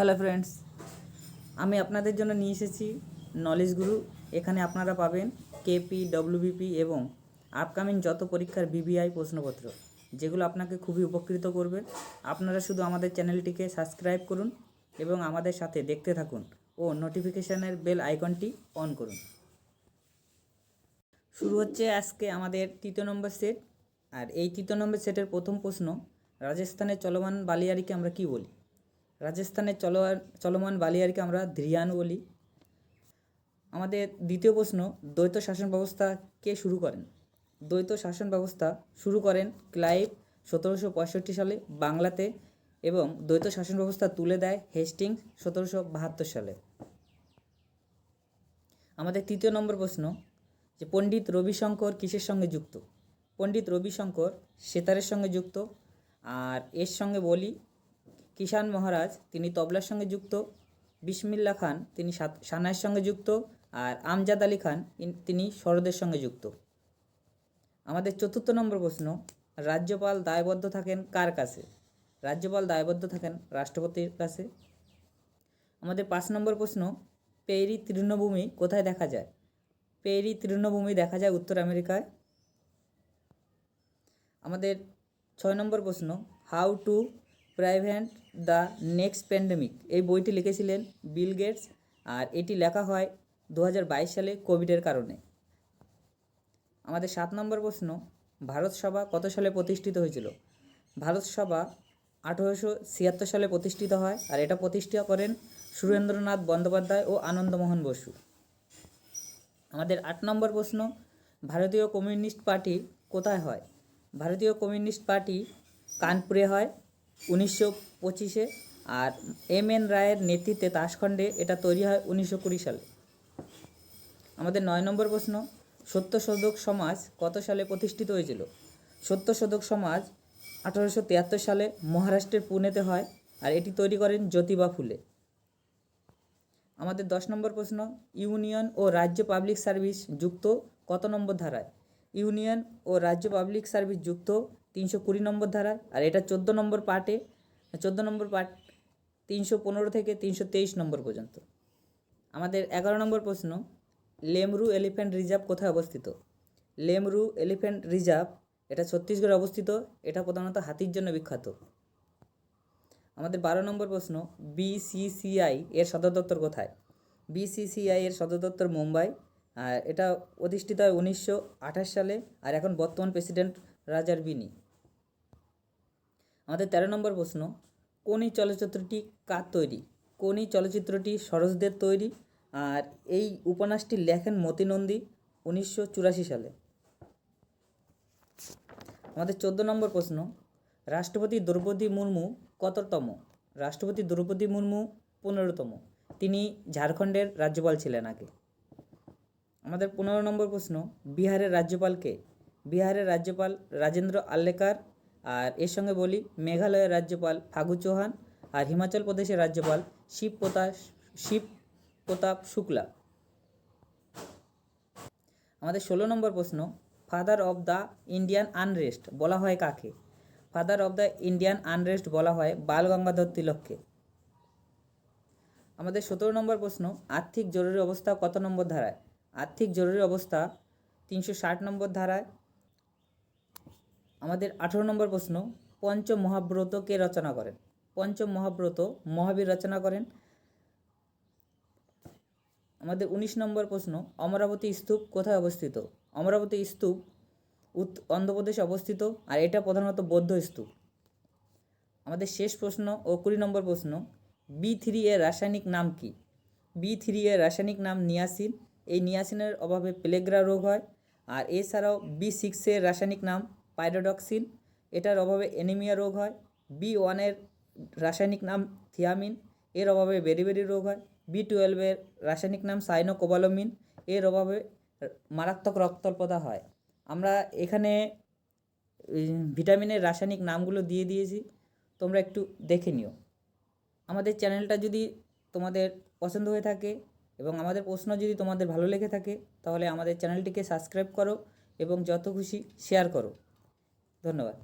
Hello friends, আমি আপনাদের জন্য নিয়ে এসেছি নলেজ গুরু। এখানে আপনারা পাবেন কেপি, ডব্লিউবিপি এবং আপকামিং যত পরীক্ষার বিবিআই প্রশ্নপত্র, যেগুলো আপনাকে খুবই উপকৃত করবে। আপনারা শুধু আমাদের চ্যানেলটিকে সাবস্ক্রাইব করুন এবং আমাদের সাথে দেখতে থাকুন ও নোটিফিকেশানের বেল আইকনটি অন করুন। শুরু হচ্ছে আজকে আমাদের 3 নম্বর সেট। আর এই 3 নম্বর সেটের প্রথম প্রশ্ন, রাজস্থানের চলমান বালিয়াড়িকে আমরা কি বলি? রাজস্থানের চলমান বালিয়াড়িকে আমরা ধ্রিয়ান বলি। আমাদের দ্বিতীয় প্রশ্ন, দ্বৈত শাসন ব্যবস্থা কে শুরু করেন? দ্বৈত শাসন ব্যবস্থা শুরু করেন ক্লাইভ 1765 সালে বাংলাতে এবং দ্বৈত শাসন ব্যবস্থা তুলে দেয় হেস্টিংস 1772 সালে। আমাদের তৃতীয় নম্বর প্রশ্ন, যে পণ্ডিত রবিশঙ্কর কিসের সঙ্গে যুক্ত? পণ্ডিত রবিশঙ্কর সেতারের সঙ্গে যুক্ত। আর এর সঙ্গে বলি, কিষাণ মহারাজ তিনি তবলার সঙ্গে যুক্ত, বিসমিল্লা খান তিনি সানাইয়ের সঙ্গে যুক্ত, আর আমজাদ আলী খান তিনি সরোদের সঙ্গে যুক্ত। আমাদের চতুর্থ নম্বর প্রশ্ন, রাজ্যপাল দায়বদ্ধ থাকেন কার কাছে? রাজ্যপাল দায়বদ্ধ থাকেন রাষ্ট্রপতির কাছে। আমাদের 5 নম্বর প্রশ্ন, পেরি তৃণভূমি কোথায় দেখা যায়? পেরি তৃণভূমি দেখা যায় উত্তর আমেরিকায়। আমাদের 6 নম্বর প্রশ্ন, how to prevent the next pandemic এই বইটি লিখেছিলেন বিল গেটস, আর এটি লেখা হয় 2022 সালে কোভিডের কারণে। আমাদের 7 নম্বর প্রশ্ন, ভারত সভা কত সালে প্রতিষ্ঠিত হয়েছিল? ভারত সভা 1876 সালে প্রতিষ্ঠিত হয়, আর এটা প্রতিষ্ঠা করেন সুরেন্দ্রনাথ বন্দ্যোপাধ্যায় ও আনন্দমোহন বসু। আমাদের 8 নম্বর প্রশ্ন, ভারতীয় কমিউনিস্ট পার্টি কোথায় হয়? ভারতীয় কমিউনিস্ট পার্টি কানপুরে হয় 1925-এ, আর এম.এন. রায়ের নেতৃত্বে তাশখণ্ডে এটা তৈরি হয় 1920 সালে। আমাদের 9 নম্বর প্রশ্ন, সত্যশোধক সমাজ কত সালে প্রতিষ্ঠিত হয়েছিল? সত্যশোধক সমাজ 1873 সালে মহারাষ্ট্রের পুনেতে হয়, আর এটি তৈরি করেন জ্যোতিবা ফুলে। আমাদের 10 নম্বর প্রশ্ন, ইউনিয়ন ও রাজ্য পাবলিক সার্ভিস যুক্ত কত নম্বর ধারায়? ইউনিয়ন ও রাজ্য পাবলিক সার্ভিস যুক্ত 320 নম্বর ধারায়, আর এটা 14 নম্বর পার্ট 315 থেকে 323 নম্বর পর্যন্ত। আমাদের 11 নম্বর প্রশ্ন, লেমরু এলিফ্যান্ট রিজার্ভ কোথায় অবস্থিত? লেমরু এলিফ্যান্ট রিজার্ভ এটা ছত্তিশগড়ে অবস্থিত। এটা প্রধানত হাতির জন্য বিখ্যাত। আমাদের 12 নম্বর প্রশ্ন, বিসিসিআই এর সদর দপ্তর কোথায়? বিসিসিআই এর সদর দপ্তর মুম্বাই, আর এটা প্রতিষ্ঠিত হয় 1928 সালে, আর এখন বর্তমান প্রেসিডেন্ট রাজার বিনি। আমাদের 13 নম্বর প্রশ্ন, কোন এই চলচ্চিত্রটি কার তৈরি? কোন এই চলচ্চিত্রটি সরোজদের তৈরি, আর এই উপন্যাসটি লেখেন মতি নন্দী 1984 সালে। আমাদের 14 নম্বর প্রশ্ন, রাষ্ট্রপতি দ্রৌপদী মুর্মু কততম? রাষ্ট্রপতি দ্রৌপদী মুর্মু 15তম। তিনি ঝাড়খণ্ডের রাজ্যপাল ছিলেন আগে। আমাদের 15 নম্বর প্রশ্ন, বিহারের রাজ্যপাল কে? বিহারের রাজ্যপাল রাজেন্দ্র আর্লেকার, আর এর সঙ্গে বলি মেঘালয়ের রাজ্যপাল ফাগু চৌহান, আর হিমাচল প্রদেশের রাজ্যপাল শিব প্রতাপ শুক্লা। আমাদের 16 নম্বর প্রশ্ন, father of the Indian unrest বলা হয় কাকে? Father of the Indian unrest বলা হয় বাল গঙ্গাধর তিলককে। আমাদের 17 নম্বর প্রশ্ন, আর্থিক জরুরি অবস্থা কত নম্বর ধারায়? আর্থিক জরুরি অবস্থা 360 নম্বর ধারায়। আমাদের 18 নম্বর প্রশ্ন, পঞ্চম মহাব্রত কে রচনা করেন? পঞ্চম মহাব্রত মহাবীর রচনা করেন। আমাদের 19 নম্বর প্রশ্ন, অমরাবতী স্তূপ কোথায় অবস্থিত? অমরাবতী স্তূপ অন্ধ্রপ্রদেশে অবস্থিত, আর এটা প্রধানত বৌদ্ধ স্তূপ। আমাদের শেষ প্রশ্ন ও 20 নম্বর প্রশ্ন, B3 এর রাসায়নিক নাম কি? B3 এর রাসায়নিক নাম নিয়াসিন। এই নিয়াসিনের অভাবে প্লেগ্রা রোগ হয়। আর এছাড়াও B6 এর রাসায়নিক নাম পাইরোডক্সিন, এটার অভাবে অ্যানিমিয়া রোগ হয়। B1 এর রাসায়নিক নাম থিয়ামিন, এর অভাবে বেরিবেরি রোগ হয়। B12 এর রাসায়নিক নাম সাইনোকোবালামিন, এর অভাবে মারাত্মক রক্তাল্পতা হয়। আমরা এখানে ভিটামিনের রাসায়নিক নামগুলো দিয়ে দিয়েছি, তোমরা একটু দেখে নিও। আমাদের চ্যানেলটা যদি তোমাদের পছন্দ হয়ে থাকে এবং আমাদের প্রশ্ন যদি তোমাদের ভালো লেগে থাকে, তাহলে আমাদের চ্যানেলটিকে সাবস্ক্রাইব করো এবং যত খুশি শেয়ার করো। ধন্যবাদ।